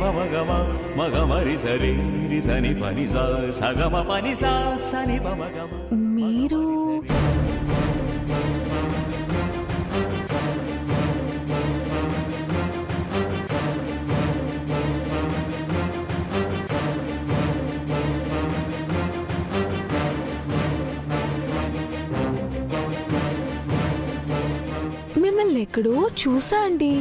పమగమ మగమరి సరి సని పని సగమ పని సని పమగమ. మీరు మిమ్మల్ని ఎక్కడో చూసా అండి.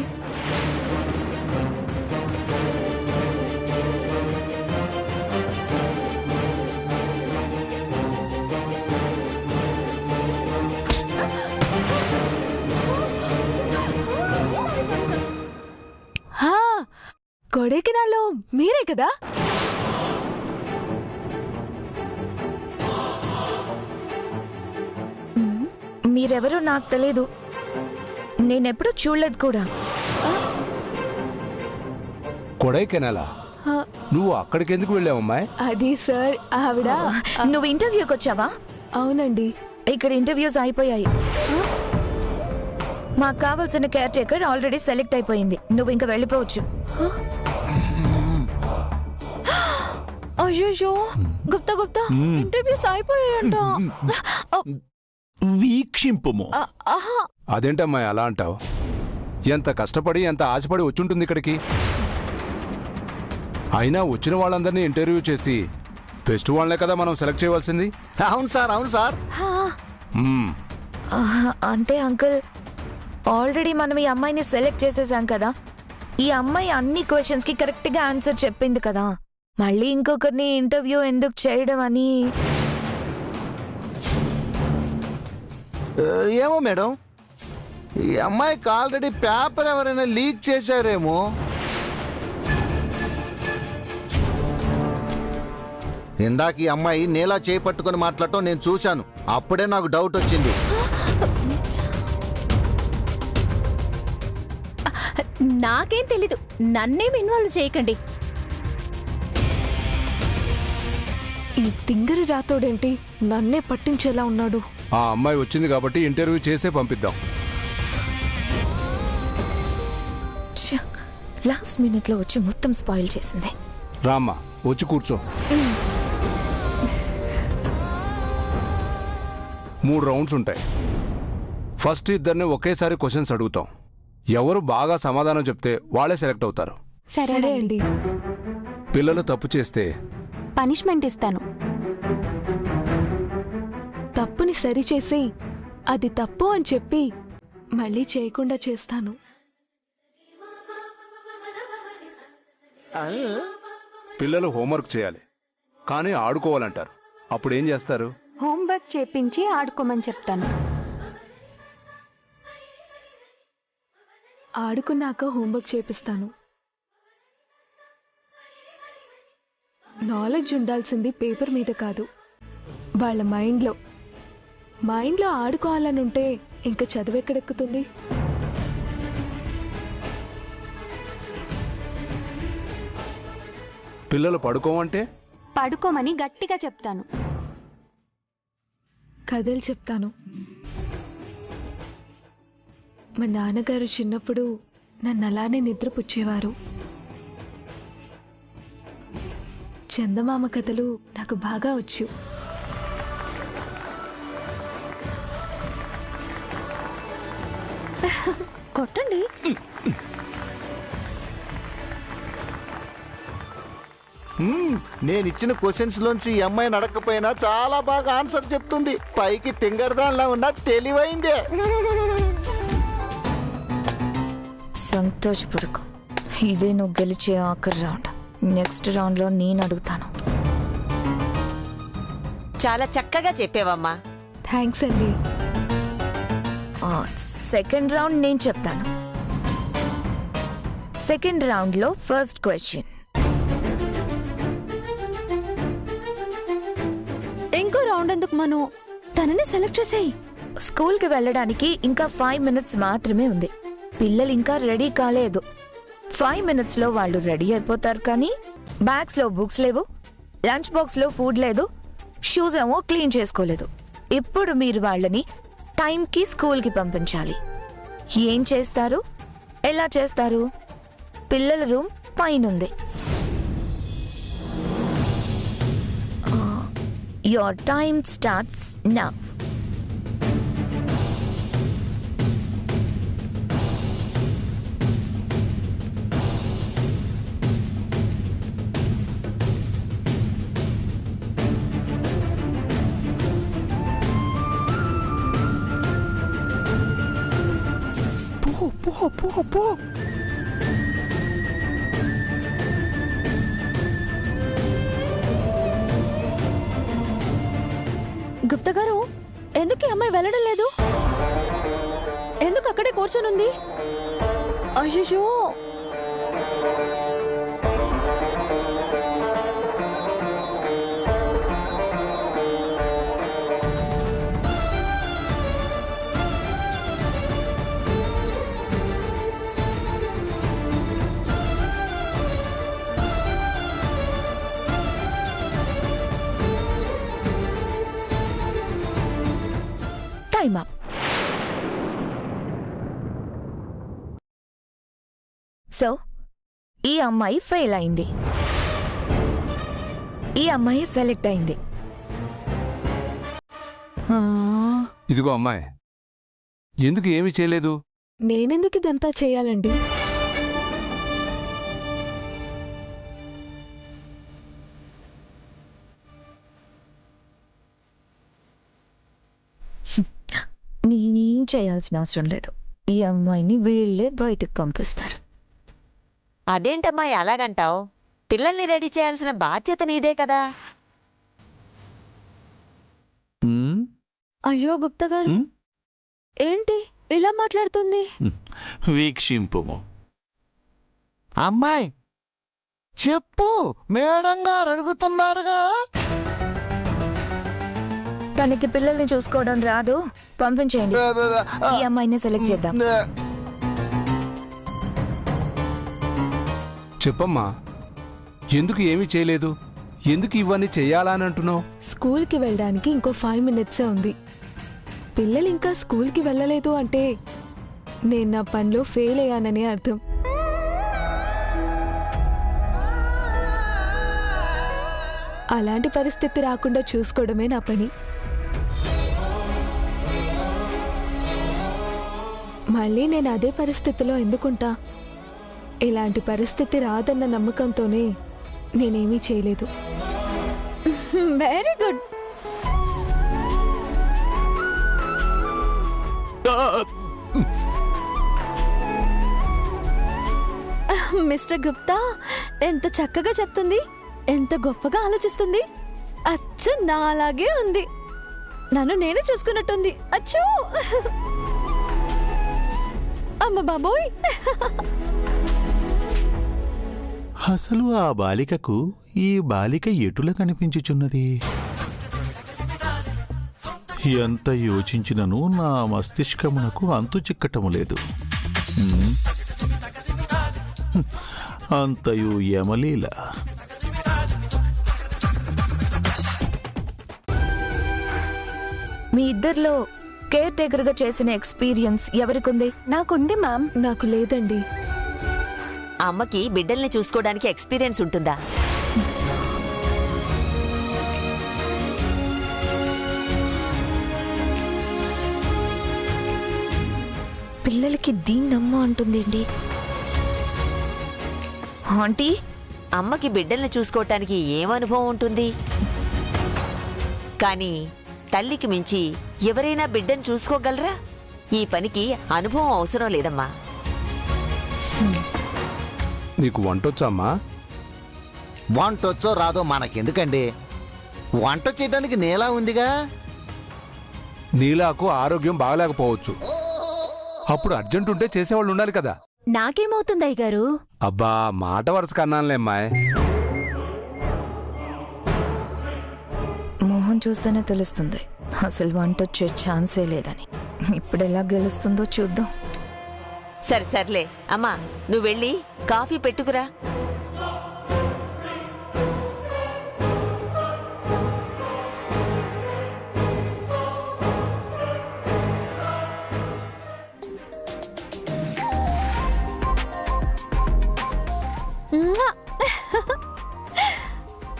కొడైకెనాల్లో మీరే కదా? మీరెవరో నాకు తెలీదు, నేనెప్పుడు చూడలేదు కూడా. కొడైకెనాలా? నువ్వు అక్కడికి ఎందుకు వెళ్ళావమ్మాయి? అది సార్ ఆవిడ. నువ్వు ఇంటర్వ్యూకి వచ్చావా? అవునండి. ఇక్కడ ఇంటర్వ్యూస్ అయిపోయాయి. మాకు కావాల్సిన కేర్ టేకర్ ఆల్రెడీ సెలెక్ట్ అయిపోయింది. నువ్వు ఇంకా వెళ్ళిపోవచ్చు. అయ్యో గుప్తా గుప్తా ఇంటర్వ్యూస్ అయిపోయాయంట. వీక్షింపుము. అదేంటమ్మాయి అలా అంటావు? ఎంత కష్టపడి ఎంత ఆశపడి వచ్చుంటుంది ఇక్కడికి. అయినా వచ్చిన వాళ్ళందరినీ ఇంటర్వ్యూ చేసి బెస్ట్ వాళ్ళనే కదా మనం సెలెక్ట్ చేయవలసింది. అవును సార్, అవును సార్. అంటే అంకుల్, ఆల్రెడీ మనం ఈ అమ్మాయిని సెలెక్ట్ చేసేసాం కదా. ఈ అమ్మాయి అన్ని క్వశ్చన్స్ కి కరెక్ట్ గా ఆన్సర్ చెప్పింది కదా. మళ్ళీ ఇంకొకరిని ఇంటర్వ్యూ ఎందుకు చేయడం అని. ఏమో మేడం, ఈ అమ్మాయికి ఆల్రెడీ పేపర్ ఎవరైనా లీక్ చేశారేమో. ఇందాక ఈ అమ్మాయి నేలా చేపట్టుకుని మాట్లాడటం నేను చూశాను. అప్పుడే నాకు డౌట్ వచ్చింది. నాకేం తెలీదు, నన్నేం ఇన్వాల్వ్ చేయకండి. ఈ తింగరి రాతోడేంటి నన్నే పట్టించేలా ఉన్నాడు. ఆ అమ్మాయి వచ్చింది కాబట్టి ఇంటర్వ్యూ చేసే పంపిద్దాం. లాస్ట్ మినిట్ లో వచ్చి మొత్తం స్పాయిల్ చేసింది. రామ్మా వచ్చి కూర్చో. 3 రౌండ్స్ ఉంటాయి. ఫస్ట్ ఇద్దరిని ఒకేసారి క్వశ్చన్స్ అడుగుతాం. ఎవరు బాగా సమాధానం చెప్తే వాళ్ళే సెలెక్ట్ అవుతారు. సరే అండి. పిల్లలు తప్పు చేస్తే పనిష్మెంట్ ఇస్తాను. తప్పుని సరిచేసి అది తప్పు అని చెప్పి మళ్ళీ చేయకుండా చేస్తాను. పిల్లలు హోంవర్క్ చేయాలి కానీ ఆడుకోవాలంటారు. అప్పుడు ఏం చేస్తారు? హోంవర్క్ చేపించి ఆడుకోమని చెప్తాను. ఆడుకున్నాక హోంవర్క్ చేపిస్తాను. నాలెడ్జ్ ఉండాల్సింది పేపర్ మీద కాదు, వాళ్ళ మైండ్లో ఆడుకోవాలనుంటే ఇంకా చదువు ఎక్కడెక్కుతుంది? పిల్లలు పడుకోమంటే పడుకోమని గట్టిగా చెప్తాను. కథలు చెప్తాను. మా నాన్నగారు చిన్నప్పుడు నన్ను అలానే నిద్రపుచ్చేవారు. చందమామ కథలు నాకు బాగా వచ్చు. కొట్టండి. నేనిచ్చిన క్వశ్చన్స్ లోంచి ఈ అమ్మాయిని అడగకపోయినా చాలా బాగా ఆన్సర్ చెప్తుంది. పైకి తింగరదాన్లా ఉన్నా తెలివైందే. సంతోషపడుకో, ఇదే నువ్వు గెలిచే ఆఖరి రౌండ్. నెక్స్ట్ రౌండ్ లో నేను అడుగుతాను. చాలా చక్కగా చెప్పేవమ్మా. థ్యాంక్స్ అండి. సెకండ్ రౌండ్ నేను చెప్తాను. సెకండ్ రౌండ్ లో ఫస్ట్ క్వశ్చన్. ఇంకో రౌండ్ ఎందుకు మనం తనని సెలెక్ట్ చేసేయి. స్కూల్ కి వెళ్ళడానికి ఇంకా 5 minutes మాత్రమే ఉంది. పిల్లలు ఇంకా రెడీ కాలేదు. 5 minutes లో వాళ్ళు రెడీ అయిపోతారు. కానీ బ్యాగ్స్ లో బుక్స్ లేవు, లంచ్ బాక్స్ లో ఫుడ్ లేదు, షూస్ ఏమో క్లీన్ చేసుకోలేదు. ఇప్పుడు మీరు వాళ్ళని టైంకి స్కూల్కి పంపించాలి. ఏం చేస్తారు? ఎలా చేస్తారు? పిల్లల రూమ్ పైన ఉంది. Your time starts now. Gupta గారు, ఎందుకు ఈ అమ్మాయి వెళ్ళడం లేదు? ఎందుకు అక్కడే కూర్చొని ఉంది? అయ్యో, టైమ్ అప్. సో ఈ అమ్మాయి ఫెయిల్ అయింది, ఈ అమ్మాయి సెలెక్ట్ అయింది. ఇదిగో అమ్మాయి, ఎందుకు ఏమీ చేయలేదు? నేనెందుకు ఇదంతా చేయాలండి? నేనేం చేయాల్సిన అవసరం లేదు, ఈ అమ్మాయిని వీళ్ళే బయటకు పంపిస్తారు. అదేంటమ్మా అలాగంటావు? పిల్లల్ని రెడీ చేయాల్సిన బాధ్యత నీదే కదా. అయ్యో గుప్తా గారు, ఏంటి ఇలా మాట్లాడుతుంది? వీక్షింపు. అమ్మాయి చెప్పు, మేడం గారు అడుగుతున్నారుగా. తనకి పిల్లల్ని చూసుకోవడం రాదు, పంపించేయండి. ఈ అమ్మాయిని సెలెక్ట్ చేద్దాం. చెప్పమ్మా, ఎందుకు ఏమీ చేయలేదు? ఎందుకు ఇవన్నీ చెయ్యాలా అని అంటున్నావు? స్కూల్కి వెళ్ళడానికి ఇంకో 5 minutes ఉంది. పిల్లలు ఇంకా స్కూల్కి వెళ్ళలేదు అంటే నేను నా పనిలో ఫెయిల్ అయ్యాననే అర్థం. అలాంటి పరిస్థితి రాకుండా చూసుకోవడమే నా పని. మళ్ళీ నేను అదే పరిస్థితిలో ఎందుకుంటా? ఇలాంటి పరిస్థితి రాదన్న నమ్మకంతోనే నేనేమీ చేయలేదు. Very good. మిస్టర్ గుప్తా ఎంత చక్కగా చెప్తుంది, ఎంత గొప్పగా ఆలోచిస్తుంది. అచ్చు నాలాగే ఉంది, నన్ను నేనే చూసుకున్నట్టుంది. అచ్చు, అమ్మ బాబోయ్. అసలు ఆ బాలికకు ఈ బాలిక ఎటుల కనిపించుచున్నది? ఎంత యోచించినను నా మస్తిష్కమునకు అంతు చిక్కటము లేదు. అంతయు యమలీల. మీ ఇద్దరిలో కేర్ టేకర్ గా చేసిన ఎక్స్పీరియన్స్ ఎవరికుంది? నాకుంది మ్యామ్. నాకు లేదండి. అమ్మకి బిడ్డల్ని చూసుకోవడానికి ఎక్స్పీరియన్స్ ఉంటుందా? పిల్లలకి దీన్నమ్మ అంటుందేంటి? ఆంటీ, అమ్మకి బిడ్డల్ని చూసుకోవటానికి ఏం అనుభవం ఉంటుంది? కానీ తల్లికి మించి ఎవరైనా బిడ్డను చూసుకోగలరా? ఈ పనికి అనుభవం అవసరం లేదమ్మా. నీకు వంటొచ్చమ్మా? వంటొచ్చో రాదో మనకెందుకండి, వంట చేయడానికి నేలా ఉందిగా. నీలాకు ఆరోగ్యం బాగలేకపోవచ్చు, అప్పుడు అర్జెంట్ ఉంటే చేసేవాళ్ళు ఉండాలి కదా. నాకేమవుతుంది అయ్యగారు? అబ్బా, మాట వరుస కన్నానులే అమ్మాయి. మోహన్ చూస్తేనే తెలుస్తుంది అసలు వంటొచ్చే ఛాన్సే లేదని. ఇప్పుడు ఎలా గెలుస్తుందో చూద్దాం. సరే సర్లే అమ్మా, నువ్వు వెళ్ళి కాఫీ పెట్టుకురా.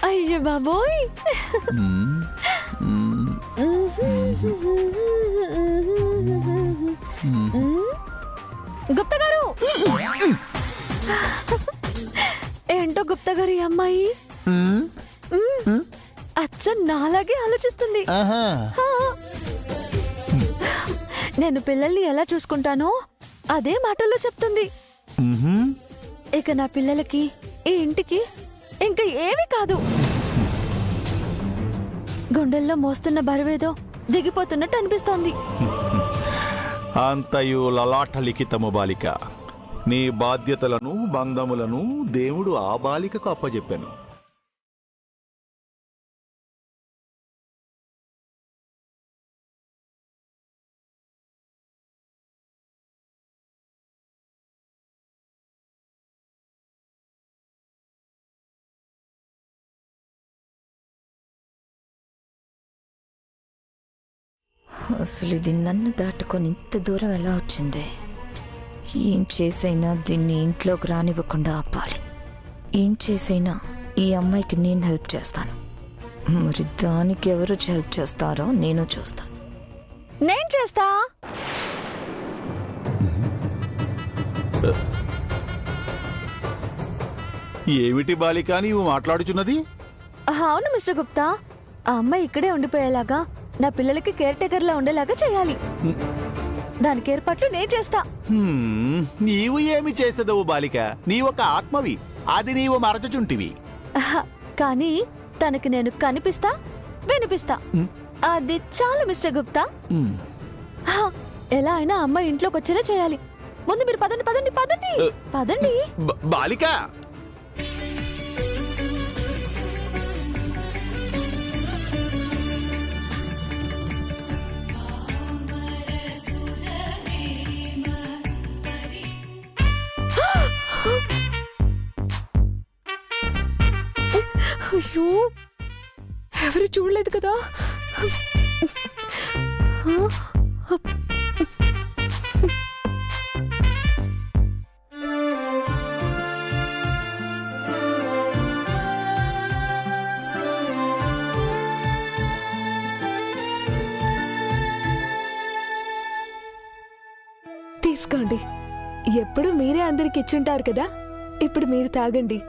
అయ్యో బాబోయ్. గుప్తా గారు ఏంటో గుప్తా గారు ఈ అమ్మాయి అచ్చ నాలాగే ఆలోచిస్తుంది. నేను పిల్లల్ని ఎలా చూసుకుంటానో అదే మాటల్లో చెప్తుంది. ఇక నా పిల్లలకి ఈ ఇంటికి ఇంకా ఏవి కాదు. గుండెల్లో మోస్తున్న బరువేదో దిగిపోతున్నట్టు అనిపిస్తోంది. అంతయు లలాట లిఖితము బాలిక. నీ బాధ్యతలను బంధములను దేవుడు ఆ బాలికకు అప్పజెప్పాను. అసలు ఇది నన్ను దాటుకొని ఇంత దూరం ఎలా వచ్చింది? ఏం చేసైనా దీన్ని ఇంట్లోకి రానివ్వకుండా ఆపాలి. ఏం చేసైనా ఈ అమ్మాయికి నేను హెల్ప్ చేస్తాను. మరి దానికి ఎవరు హెల్ప్ చేస్తారో నేను చూస్తాను. నేను చేస్తా. ఏమిటి బాలిక నీవు మాట్లాడుచున్నది? అవును మిస్టర్ గుప్తా, ఆ అమ్మాయి ఇక్కడే ఉండిపోయేలాగా నా పిల్లలకి కేర్ టేకర్ లా ఉండేలాగా చేయాలి. దానికి ఏర్పాట్లు నేను చేస్తా. నీవు ఏమి చేసేదవు బాలిక? నీవొక ఆత్మవి, అది నీవు మరచుచుంటివి. కానీ తనకి నేను కనిపిస్తా, వినిపిస్తా. అది చాలు మిస్టర్ గుప్తా. ఎలా అయినా అమ్మాయి ఇంట్లోకి వచ్చేలా చేయాలి. ముందు మీరు పదండి పదండి పదండి పదండి. బాలిక, అయ్యో, ఎవరు చూడలేదు కదా. తీసుకోండి. ఎప్పుడు మీరే అందరికి ఇచ్చుంటారు కదా, ఇప్పుడు మీరు తాగండి.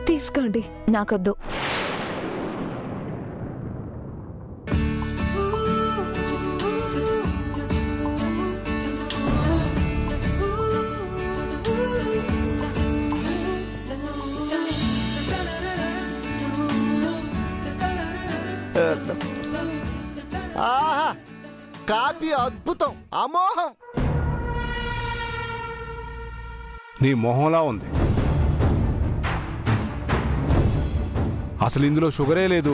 తీసుకోండి. నాకొద్దు. ఆహా, కాఫీ అద్భుతం, అమోహం. నీ మొహంలా ఉంది. అసలు ఇందులో షుగరే లేదు.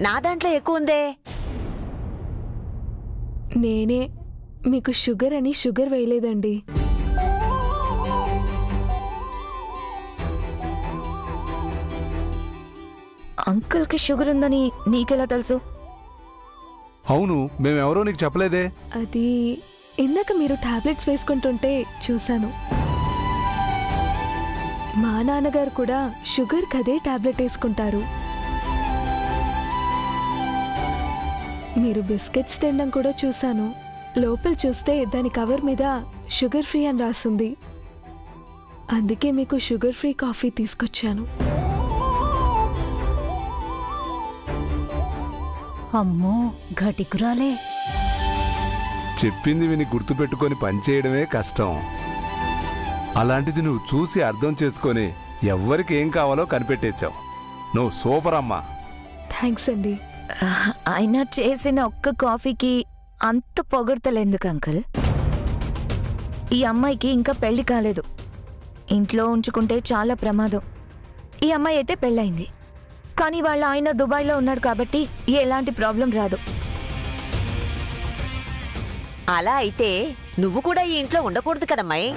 నా దాంట్లో ఎక్కువ ఉందే. నేనే మీకు షుగర్ అని షుగర్ వేయలేదండి. అంకుల్కి షుగర్ ఉందని నీకెలా తెలుసు? అవును, మేమెవరో నీకు చెప్పలేదే. అది ఇందాక మీరు టాబ్లెట్స్ వేసుకుంటుంటే చూశాను. మా నాన్నగారు కూడా షుగర్ కదే టాబ్లెట్ వేసుకుంటారు. మీరు బిస్కెట్స్ తినడం కూడా చూశాను. లోపల చూస్తే దాని కవర్ మీద షుగర్ ఫ్రీ అని రాసుంది. అందుకే మీకు షుగర్ ఫ్రీ కాఫీ తీసుకొచ్చాను. అమ్మో, ఘటికురాలే. చెప్పింది విని గుర్తుపెట్టుకొని పనిచేయడమే కష్టం. అలాంటిది నువ్వు చూసి అర్థం చేసుకొని ఎవ్వరికి ఏం కావాలో కనిపెట్టేశావు. నువ్వు సూపర్ అమ్మా. థ్యాంక్స్ అండి. ఆయన చేసిన ఒక్క కాఫీకి అంత పొగడతలేందుకు అంకుల్? ఈ అమ్మాయికి ఇంకా పెళ్లి కాలేదు. ఇంట్లో ఉంచుకుంటే చాలా ప్రమాదం. ఈ అమ్మాయి అయితే పెళ్ళయింది, కానీ వాళ్ళ ఆయన దుబాయ్లో ఉన్నాడు కాబట్టి ఎలాంటి ప్రాబ్లం రాదు. అలా అయితే నువ్వు కూడా ఈ ఇంట్లో ఉండకూడదు కదమ్మాయి.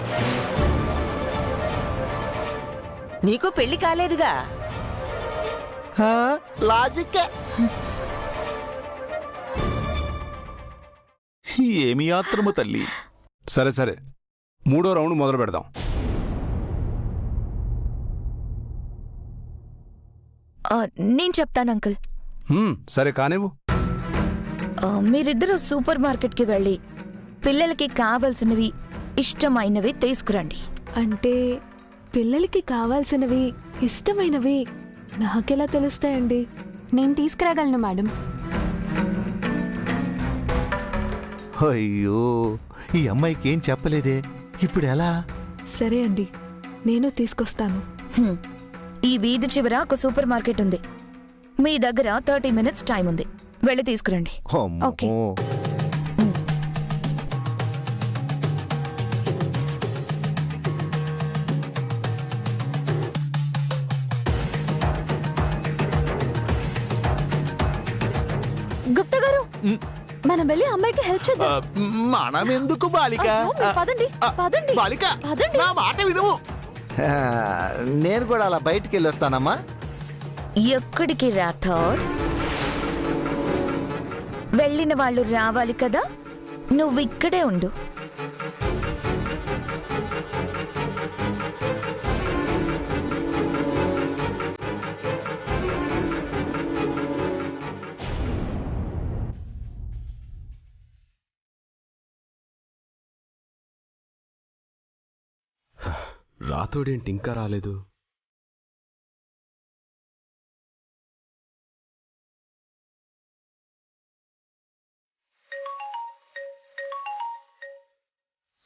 నీకు పెళ్లి కాలేదుగా. లాజిక్కే. ఏమి ఆత్రము తల్లి. సరే సరే, 3వ రౌండ్ మొదలు పెడదాం. నేను చెప్తాను అంకుల్. సరే కానివ్వు. మీరిద్దరూ సూపర్ మార్కెట్కి వెళ్ళి పిల్లలకి కావలసినవి ఇష్టమైనవి తీసుకురండి. అంటే పిల్లలకి కావాల్సినవి ఇష్టమైనవి నాకెలా తెలుస్తాయండి? నేను తీసుకురాగలను మేడం. అయ్యో, ఈ అమ్మాయికి ఏం చెప్పలేదే, ఇప్పుడు ఎలా? సరే అండి, నేను తీసుకొస్తాను. ఈ వీధి చివర ఒక సూపర్ మార్కెట్ ఉంది. మీ దగ్గర 30 minutes టైం ఉంది. వెళ్ళి తీసుకురండి. ఓకే. గుప్తా గారు, మనం వెళ్ళి అమ్మాయికి హెల్ప్ చేద్దాం. మనమెందుకు బాలిక? అయ్యో, మీరు పదండి పదండి బాలిక, పదండి. నా మాట వినుము. నేను కూడా అలా బయటికి వెళ్ళొస్తానమ్మా. ఎక్కడికి రాథోడ్? వెళ్ళిన వాళ్ళు రావాలి కదా, నువ్వు ఇక్కడే ఉండు. రాతోడేంటి ఇంకా రాలేదు?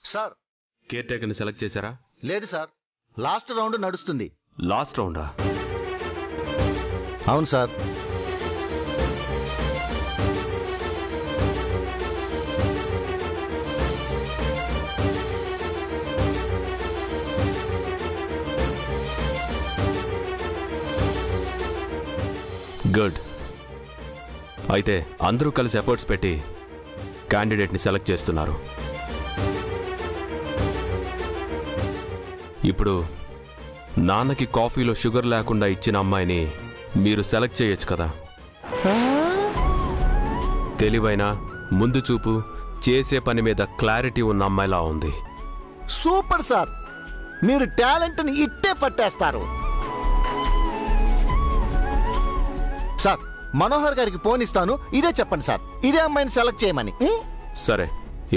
సార్, కేర్ టేకర్ని సెలెక్ట్ చేశారా? లేదు సార్, లాస్ట్ రౌండ్ నడుస్తుంది. లాస్ట్ రౌండా? అవును సార్. గుడ్. అయితే అందరూ కలిసి ఎఫర్ట్స్ పెట్టి క్యాండిడేట్ని సెలెక్ట్ చేస్తున్నారు. ఇప్పుడు నాన్నకి కాఫీలో షుగర్ లేకుండా ఇచ్చిన అమ్మాయిని మీరు సెలెక్ట్ చేయొచ్చు కదా. తెలివైన, ముందు చూపు, చేసే పని మీద క్లారిటీ ఉన్న అమ్మాయిలా ఉంది. సూపర్ సార్, మీరు టాలెంట్ని ఇట్టే పట్టేస్తారు. సార్, మనోహర్ గారికి ఫోన్ ఇస్తాను, ఇదే చెప్పండి సార్, ఇదే అమ్మాయిని సెలెక్ట్ చేయమని. సరే,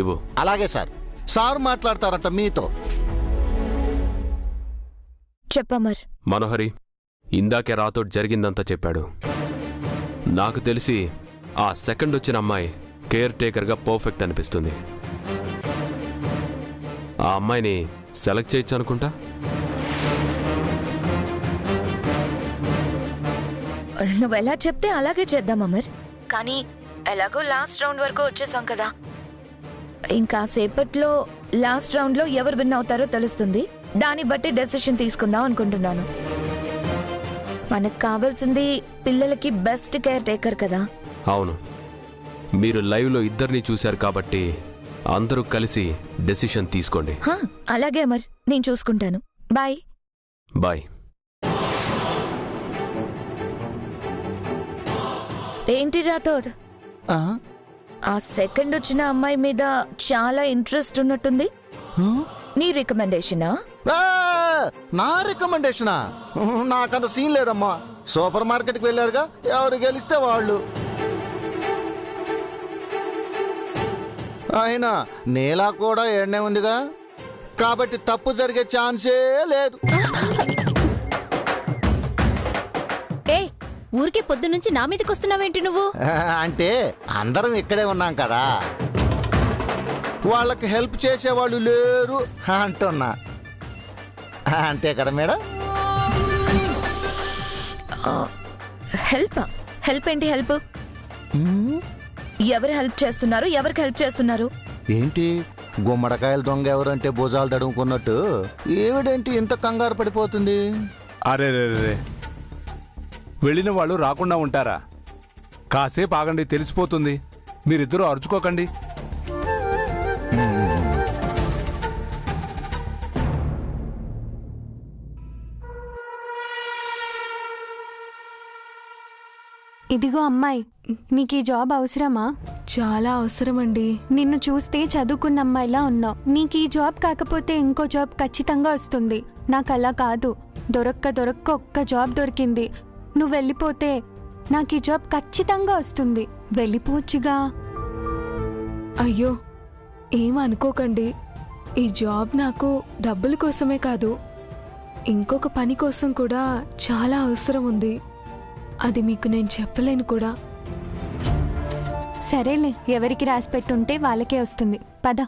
ఇవ్వు. అలాగే సార్. సార్ మాట్లాడతారంట మీతో. చెప్పమర్. మనోహరి ఇందాకే రాతో జరిగిందంతా చెప్పాడు. నాకు తెలిసి ఆ సెకండ్ వచ్చిన అమ్మాయి కేర్ టేకర్గా పర్ఫెక్ట్ అనిపిస్తుంది. ఆ అమ్మాయిని సెలెక్ట్ చేయొచ్చు అనుకుంటా. నువ్వెలా చెప్తే అలాగే చేద్దాం అమర్. కానీ ఎలాగో లాస్ట్ రౌండ్ వరకు వచ్చేసాం కదా, ఇంకా సేపట్లో లాస్ట్ రౌండ్ లో ఎవరు విన్ అవుతారో తెలుస్తుంది. దాన్ని బట్టి డెసిషన్ తీసుకుందాం అనుకుంటున్నాను. మనకు కావాల్సింది పిల్లలకి బెస్ట్ కేర్ టేకర్ కదా. అవును, మీరు లైవ్లో ఇద్దరిని చూశారు కాబట్టి అందరూ కలిసి డెసిషన్ తీసుకోండి. అలాగే అమర్, నేను చూసుకుంటాను. బాయ్. బాయ్. ఏంటి రాథోడ్, ఆ సెకండ్ వచ్చిన అమ్మాయి మీద చాలా ఇంట్రెస్ట్ ఉన్నట్టుంది. నీ రికమెండేషనా? నా రికమెండేషనా? నాకంత సీన్ లేదమ్మా. సూపర్ మార్కెట్కి వెళ్ళారుగా, ఎవరు గెలిస్తే వాళ్ళు. అయినా నేలా కూడా ఏడనే ఉందిగా, కాబట్టి తప్పు జరిగే ఛాన్సే లేదు. ఊరికే పొద్దు నుంచి నా మీదకి వస్తున్నావేంటి నువ్వు? అంటే అందరం ఇక్కడే ఉన్నాం కదా, వాళ్ళకి హెల్ప్ చేసేవాళ్ళు లేరు అంటున్నా. అంతే కదా మేడం? హెల్ప్? హెల్ప్ ఏంటి హెల్ప్? ఎవరు హెల్ప్ చేస్తున్నారు? ఎవరికి హెల్ప్ చేస్తున్నారు? ఏంటి గుమ్మడికాయల దొంగ ఎవరంటే భుజాలు తడుముకున్నట్టు ఏమిడేంటి ఇంత కంగారు పడిపోతుంది? అరే రే రే, వెళ్ళిన వాళ్ళు రాకుండా ఉంటారా? కాసేపు ఆగండి, తెలిసిపోతుంది. మీరిద్దరూ అరుచుకోకండి. ఇదిగో అమ్మాయి, నీకు ఈ జాబ్ అవసరమా? చాలా అవసరమండి. నిన్ను చూస్తే చదువుకున్న అమ్మాయిలా ఉన్నావు. నీకు ఈ జాబ్ కాకపోతే ఇంకో జాబ్ ఖచ్చితంగా వస్తుంది. నాకు అలా కాదు, దొరక్క ఒక్క జాబ్ దొరికింది. నువ్వు వెళ్ళిపోతే నాకు ఈ జాబ్ ఖచ్చితంగా వస్తుంది. వెళ్ళిపోవచ్చుగా. అయ్యో ఏం అనుకోకండి. ఈ జాబ్ నాకు డబ్బుల కోసమే కాదు, ఇంకొక పని కోసం కూడా చాలా అవసరం ఉంది. అది మీకు నేను చెప్పలేను కూడా. సరేలే, ఎవరికి రాసి పెట్టుంటే వాళ్ళకే వస్తుంది. పద.